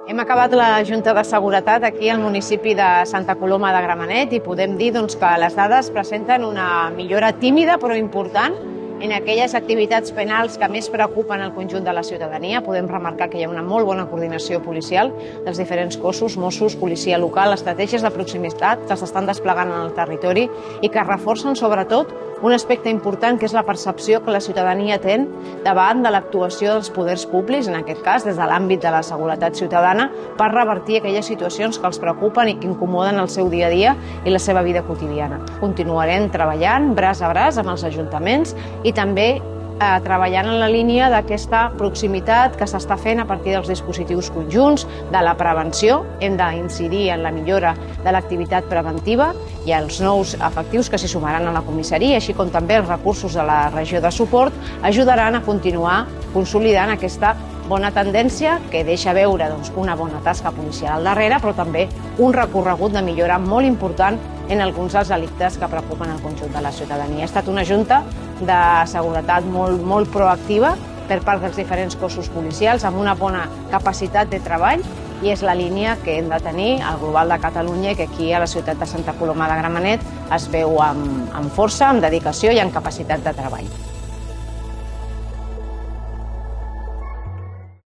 Hem acabat la Junta de Seguretat aquí al municipi de Santa Coloma de Gramenet i podem dir que les dades presenten una millora tímida però important en aquelles activitats penals que més preocupen el conjunt de la ciutadania. Podem remarcar que hi ha una molt bona coordinació policial dels diferents cossos, Mossos, policia local, estratègies de proximitat que s'estan desplegant en el territori i que reforcen sobretot un aspecte important que és la percepció que la ciutadania té davant de l'actuació dels poders públics, en aquest cas des de l'àmbit de la seguretat ciutadana, per revertir aquelles situacions que els preocupen i que incomoden el seu dia a dia i la seva vida quotidiana. Continuarem treballant braç a braç amb els ajuntaments i també treballant en la línia d'aquesta proximitat que s'està fent a partir dels dispositius conjunts, de la prevenció. Hem d'incidir en la millora de l'activitat preventiva i els nous efectius que s'hi sumaran a la comissaria, així com també els recursos de la regió de suport, ajudaran a continuar consolidant aquesta bona tendència que deixa veure una bona tasca policial al darrere, però també un recorregut de millora molt important en alguns dels delictes que preocupen el conjunt de la ciutadania. Ha estat una junta de seguretat molt proactiva per part dels diferents cossos policials, amb una bona capacitat de treball, i és la línia que hem de tenir al global de Catalunya i que aquí a la ciutat de Santa Coloma de Gramenet es veu amb força, amb dedicació i amb capacitat de treball.